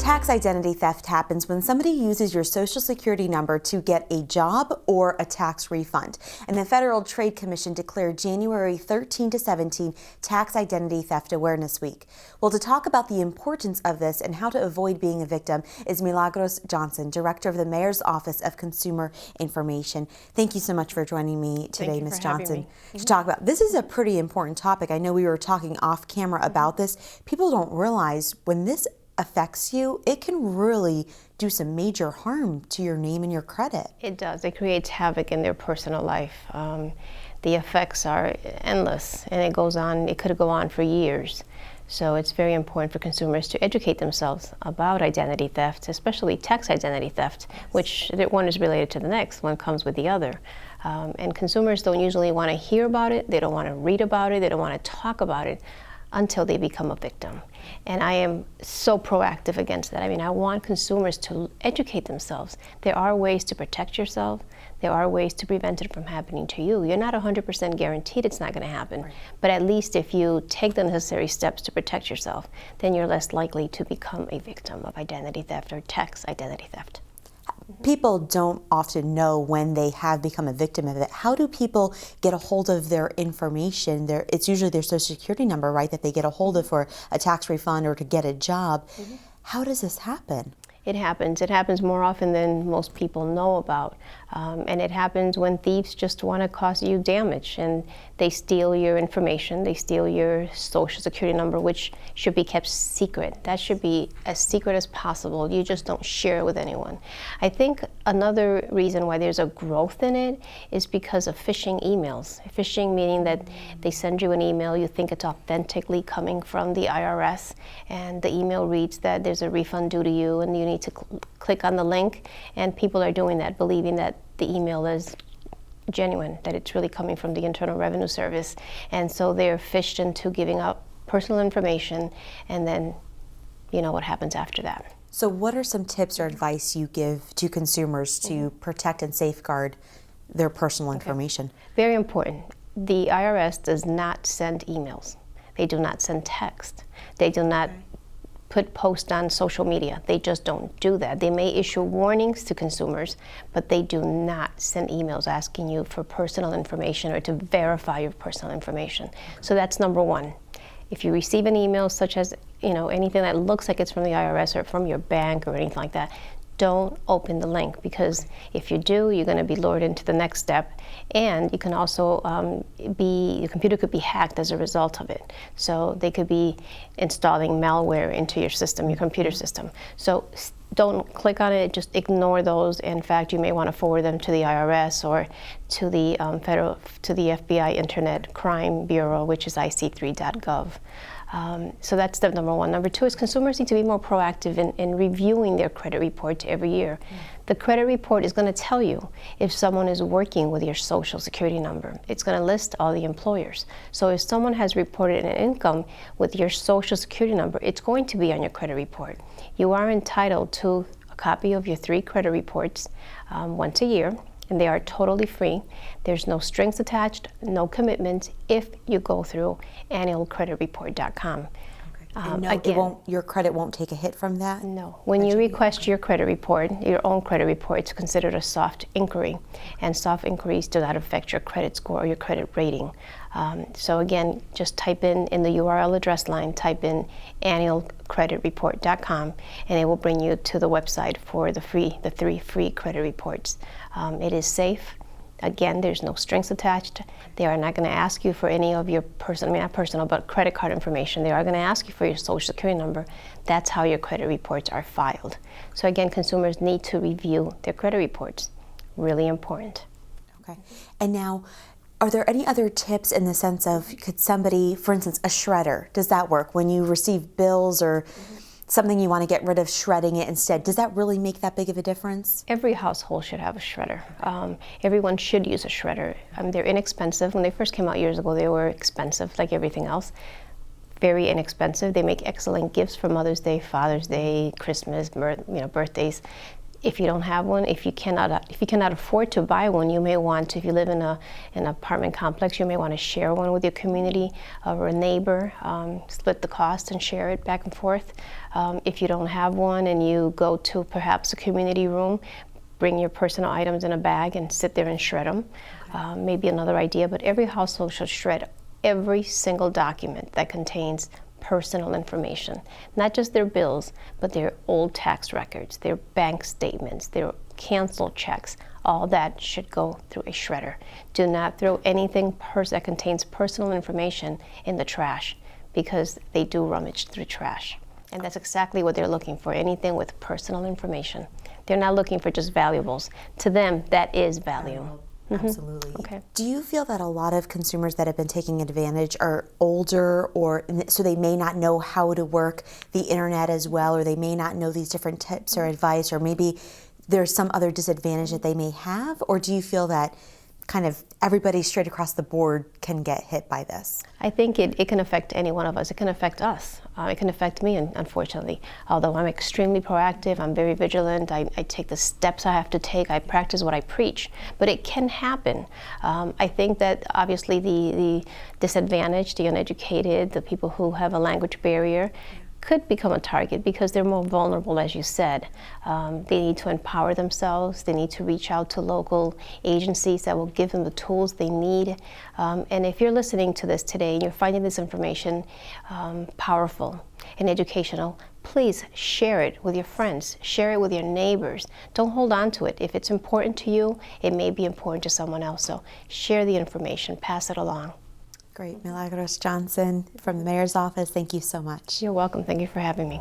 Tax identity theft happens when somebody uses your Social Security number to get a job or a tax refund. And the Federal Trade Commission declared January 13 to 17 Tax Identity Theft Awareness Week. Well, to talk about the importance of this and how to avoid being a victim is Milagros Johnson, Director of the Mayor's Office of Consumer Information. Thank you so much for joining me today, Ms. Johnson, to talk about this. Is a pretty important topic. I know we were talking off camera about this. People don't realize when this affects you, it can really do some major harm to your name and your credit. It does. It creates havoc in their personal life. The effects are endless, and it goes on. It could go on for years. So it's very important for consumers to educate themselves about identity theft, especially tax identity theft, which one is related to the next, one comes with the other. And consumers don't usually want to hear about it. They don't want to read about it. They don't want to talk about it until they become a victim. And I am so proactive against that. I mean, I want consumers to educate themselves. There are ways to protect yourself. There are ways to prevent it from happening to you. You're not 100% guaranteed it's not going to happen. Right. But at least if you take the necessary steps to protect yourself, then you're less likely to become a victim of identity theft or tax identity theft. People don't often know when they have become a victim of it. How do people get a hold of their information? It's usually their Social Security number, right, that they get a hold of for a tax refund or to get a job. How does this happen? It happens. It happens more often than most people know about. And it happens when thieves just want to cause you damage, and they steal your information. They steal your Social Security number, which should be kept secret. That should be as secret as possible. You just don't share it with anyone. I think another reason why there's a growth in it is because of phishing emails. Phishing meaning that they send you an email, you think it's authentically coming from the IRS, and the email reads that there's a refund due to you, and you need to click on the link, and people are doing that, believing that the email is genuine, that it's really coming from the Internal Revenue Service. And so they're phished into giving out personal information, and then you know what happens after that. So what are some tips or advice you give to consumers to protect and safeguard their personal information? Very important. The IRS does not send emails. They do not send text. They do not put posts on social media. They just don't do that. They may issue warnings to consumers, but they do not send emails asking you for personal information or to verify your personal information. So that's number one. If you receive an email such as, anything that looks like it's from the IRS or from your bank or anything like that, don't open the link, because if you do, you're going to be lured into the next step, and you can also your computer could be hacked as a result of it. So they could be installing malware into your system, your computer system. So don't click on it, just ignore those. In fact, you may want to forward them to the IRS or to the FBI Internet Crime Bureau, which is ic3.gov. So that's step number one. Number two is consumers need to be more proactive in reviewing their credit report every year. The credit report is going to tell you if someone is working with your Social Security number. It's going to list all the employers. So if someone has reported an income with your Social Security number, it's going to be on your credit report. You are entitled to a copy of your 3 credit reports once a year, and they are totally free. There's no strings attached, no commitment if you go through annualcreditreport.com. Again, your credit won't take a hit from that? No. When you request your credit report, your own credit report, it's considered a soft inquiry, and soft inquiries do not affect your credit score or your credit rating. So again, just type in the URL address line, type in annualcreditreport.com, and it will bring you to the website for the 3 free credit reports. It is safe. Again, there's no strings attached. They are not going to ask you for any of your but credit card information. They are going to ask you for your Social Security number. That's how your credit reports are filed. So again, consumers need to review their credit reports. Really important. Okay. And now, are there any other tips in the sense of, could somebody, for instance, a shredder, does that work? When you receive bills or something you want to get rid of, shredding it instead, does that really make that big of a difference? Every household should have a shredder. Everyone should use a shredder. They're inexpensive. When they first came out years ago, they were expensive like everything else. Very inexpensive. They make excellent gifts for Mother's Day, Father's Day, Christmas, birthdays. If you don't have one, if you cannot afford to buy one, you may want to, if you live in an apartment complex, you may want to share one with your community or a neighbor, split the cost and share it back and forth. If you don't have one and you go to perhaps a community room, bring your personal items in a bag and sit there and shred them. Maybe another idea, but every household should shred every single document that contains personal information, not just their bills, but their old tax records, their bank statements, their canceled checks. All that should go through a shredder. Do not throw anything that contains personal information in the trash, because they do rummage through trash. And that's exactly what they're looking for, anything with personal information. They're not looking for just valuables. To them, that is value. Absolutely. Okay. Do you feel that a lot of consumers that have been taking advantage are older, or so they may not know how to work the internet as well, or they may not know these different tips or advice, or maybe there's some other disadvantage that they may have? Or do you feel that kind of everybody straight across the board can get hit by this? I think it can affect any one of us. It can affect us. It can affect me, unfortunately. Although I'm extremely proactive, I'm very vigilant, I take the steps I have to take, I practice what I preach, but it can happen. I think that obviously the disadvantaged, the uneducated, the people who have a language barrier, could become a target because they're more vulnerable, as you said. They need to empower themselves. They need to reach out to local agencies that will give them the tools they need. And if you're listening to this today and you're finding this information powerful and educational, please share it with your friends. Share it with your neighbors. Don't hold on to it. If it's important to you, it may be important to someone else. So share the information, pass it along. Great. Milagros Johnson from the Mayor's Office, thank you so much. You're welcome. Thank you for having me.